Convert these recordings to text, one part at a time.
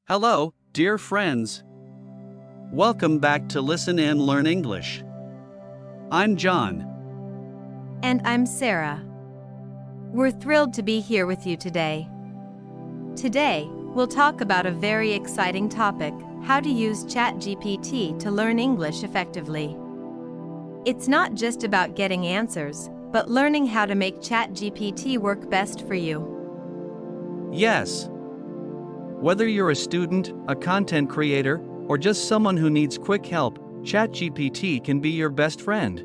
Hello, dear friends. Welcome back to Listen and Learn English. I'm John. And I'm Sarah. We're thrilled to be here with you today. Today, we'll talk about a very exciting topic: how to use ChatGPT to learn English effectively. It's not just about getting answers, but learning how to make ChatGPT work best for you. Yes. Whether you're a student, a content creator, or just someone who needs quick help, ChatGPT can be your best friend.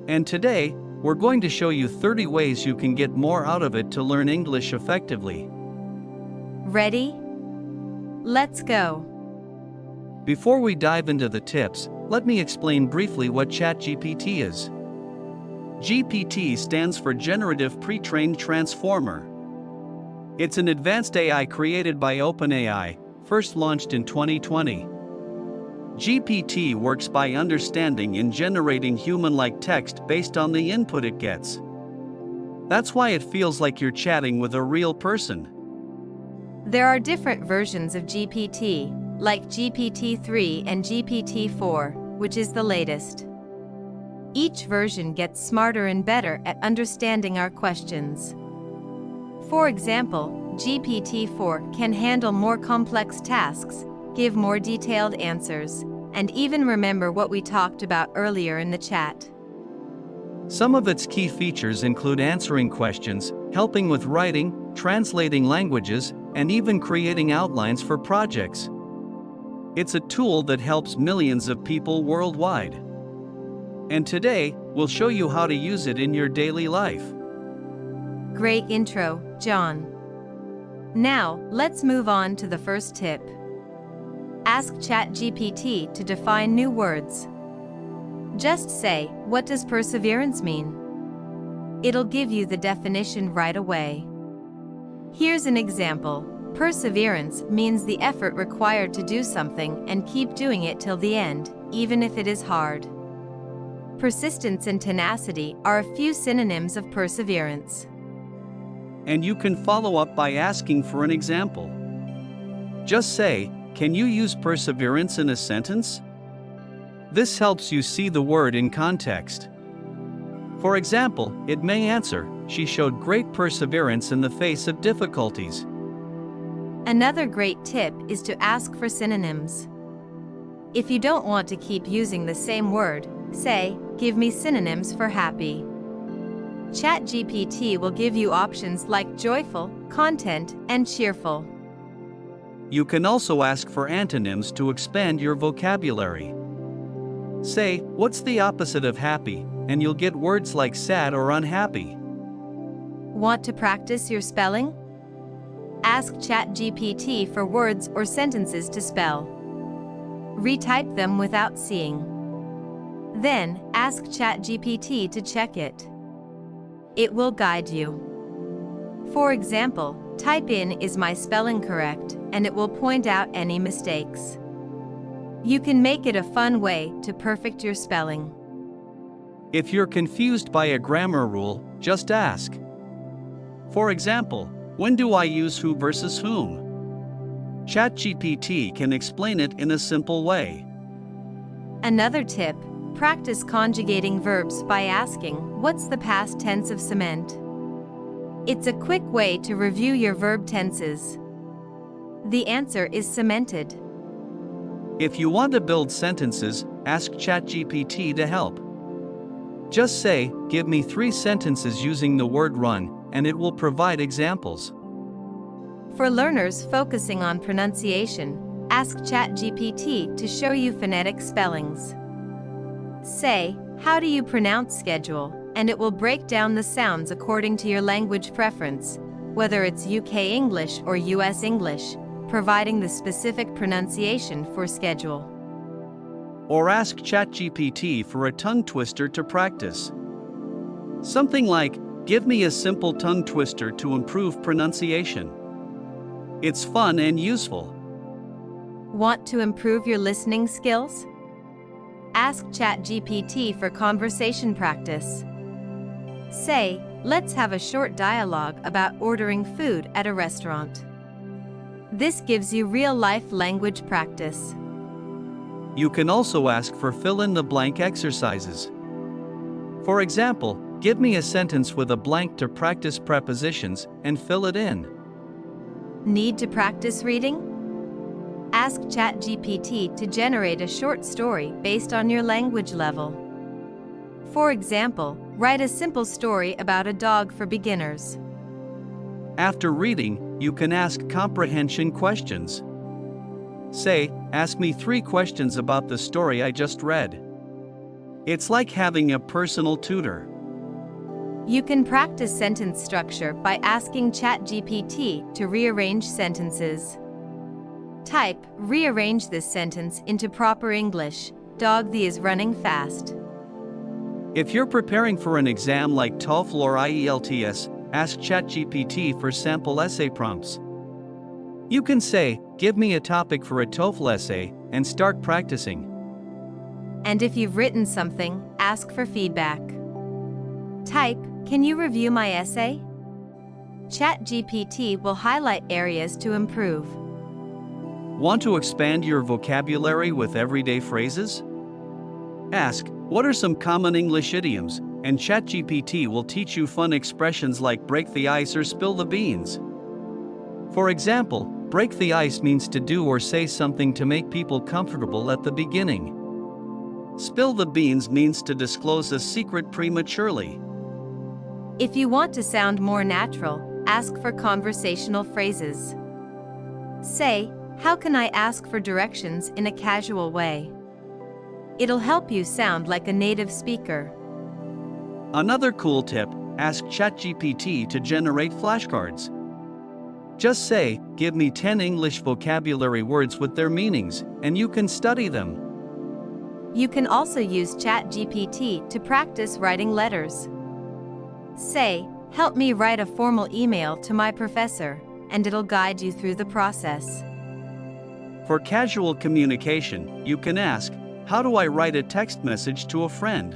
And today, we're going to show you 30 ways you can get more out of it to learn English effectively. Ready? Let's go. Before we dive into the tips, let me explain briefly what ChatGPT is. GPT stands for Generative Pre-trained Transformer. It's an advanced AI created by OpenAI, first launched in 2020. GPT works by understanding and generating human-like text based on the input it gets. That's why it feels like you're chatting with a real person. There are different versions of GPT, like GPT-3 and GPT-4, which is the latest. Each version gets smarter and better at understanding our questions. For example, GPT-4 can handle more complex tasks, give more detailed answers, and even remember what we talked about earlier in the chat. Some of its key features include answering questions, helping with writing, translating languages, and even creating outlines for projects. It's a tool that helps millions of people worldwide. And today, we'll show you how to use it in your daily life. Great intro, John. Now, let's move on to the first tip. Ask ChatGPT to define new words. Just say, "What does perseverance mean?" It'll give you the definition right away. Here's an example. Perseverance means the effort required to do something and keep doing it till the end, even if it is hard. Persistence and tenacity are a few synonyms of perseverance. And you can follow up by asking for an example. Just say, "Can you use perseverance in a sentence?" This helps you see the word in context. For example, it may answer, "She showed great perseverance in the face of difficulties." Another great tip is to ask for synonyms. If you don't want to keep using the same word, say, "Give me synonyms for happy." ChatGPT will give you options like joyful, content, and cheerful. You can also ask for antonyms to expand your vocabulary. Say, "What's the opposite of happy?" and you'll get words like sad or unhappy. Want to practice your spelling? Ask ChatGPT for words or sentences to spell. Retype them without seeing. Then, ask ChatGPT to check it. It will guide you. For example, type in "Is my spelling correct?" and it will point out any mistakes. You can make it a fun way to perfect your spelling. If you're confused by a grammar rule, just ask. For example, when do I use who versus whom? ChatGPT can explain it in a simple way. Another tip: practice conjugating verbs by asking, "What's the past tense of cement?" It's a quick way to review your verb tenses. The answer is cemented. If you want to build sentences, ask ChatGPT to help. Just say, "Give me 3 sentences using the word run," and it will provide examples. For learners focusing on pronunciation, ask ChatGPT to show you phonetic spellings. Say, "How do you pronounce schedule?" and it will break down the sounds according to your language preference, whether it's UK English or US English, providing the specific pronunciation for schedule. Or ask ChatGPT for a tongue twister to practice. Something like, "Give me a simple tongue twister to improve pronunciation." It's fun and useful. Want to improve your listening skills? Ask ChatGPT for conversation practice. Say, "Let's have a short dialogue about ordering food at a restaurant." This gives you real-life language practice. You can also ask for fill-in-the-blank exercises. For example, give me a sentence with a blank to practice prepositions and fill it in. Need to practice reading? Ask ChatGPT to generate a short story based on your language level. For example, write a simple story about a dog for beginners. After reading, you can ask comprehension questions. Say, ask me 3 questions about the story I just read. It's like having a personal tutor. You can practice sentence structure by asking ChatGPT to rearrange sentences. Type, rearrange this sentence into proper English. Dog the is running fast. If you're preparing for an exam like TOEFL or IELTS, ask ChatGPT for sample essay prompts. You can say, give me a topic for a TOEFL essay, and start practicing. And if you've written something, ask for feedback. Type, can you review my essay? ChatGPT will highlight areas to improve. Want to expand your vocabulary with everyday phrases? Ask, what are some common English idioms? And ChatGPT will teach you fun expressions like break the ice or spill the beans. For example, break the ice means to do or say something to make people comfortable at the beginning. Spill the beans means to disclose a secret prematurely. If you want to sound more natural, ask for conversational phrases. Say, how can I ask for directions in a casual way? It'll help you sound like a native speaker. Another cool tip, ask ChatGPT to generate flashcards. Just say, give me 10 English vocabulary words with their meanings, and you can study them. You can also use ChatGPT to practice writing letters. Say, help me write a formal email to my professor, and it'll guide you through the process. For casual communication, you can ask, how do I write a text message to a friend?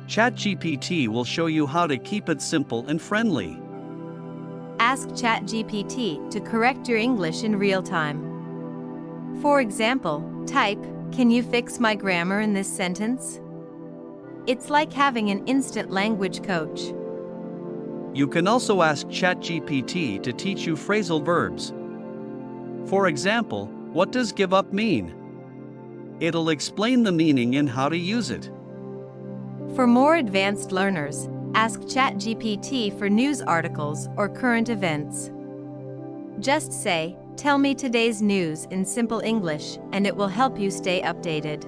ChatGPT will show you how to keep it simple and friendly. Ask ChatGPT to correct your English in real time. For example, type, can you fix my grammar in this sentence? It's like having an instant language coach. You can also ask ChatGPT to teach you phrasal verbs. For example, what does give up mean? It'll explain the meaning and how to use it. For more advanced learners, ask ChatGPT for news articles or current events. Just say, tell me today's news in simple English, and it will help you stay updated.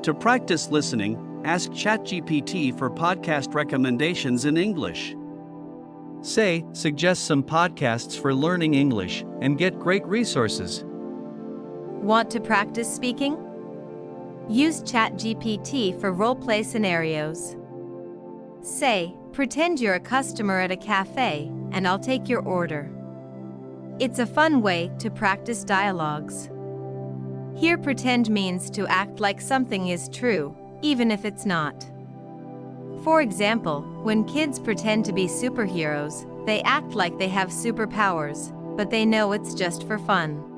To practice listening, ask ChatGPT for podcast recommendations in English. Say, suggest some podcasts for learning English, and get great resources. Want to practice speaking? Use ChatGPT for role-play scenarios. Say, pretend you're a customer at a cafe, and I'll take your order. It's a fun way to practice dialogues. Here, pretend means to act like something is true, even if it's not. For example, when kids pretend to be superheroes, they act like they have superpowers, but they know it's just for fun.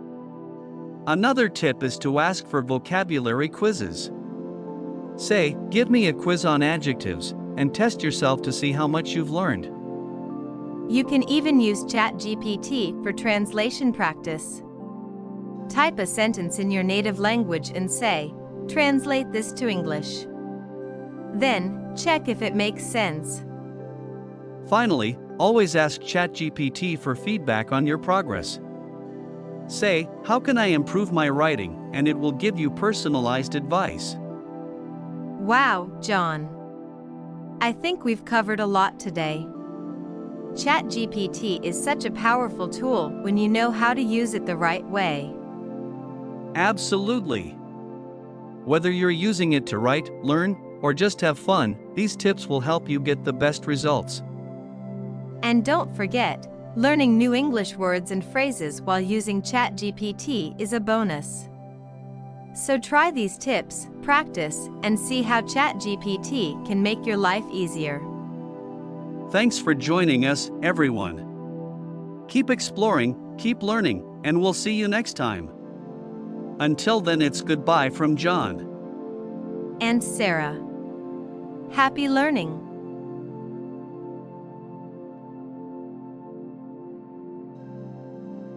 Another tip is to ask for vocabulary quizzes. Say, give me a quiz on adjectives, and test yourself to see how much you've learned. You can even use ChatGPT for translation practice. Type a sentence in your native language and say, translate this to English. Then, check if it makes sense. Finally, always ask ChatGPT for feedback on your progress. Say, how can I improve my writing, and it will give you personalized advice. Wow, John. I think we've covered a lot today. ChatGPT is such a powerful tool when you know how to use it the right way. Absolutely. Whether you're using it to write, learn, or just have fun, these tips will help you get the best results. And don't forget, learning new English words and phrases while using ChatGPT is a bonus. So try these tips, practice, and see how ChatGPT can make your life easier. Thanks for joining us, everyone. Keep exploring, Keep learning, and we'll see you next time. Until then, it's goodbye from John and Sarah. Happy learning!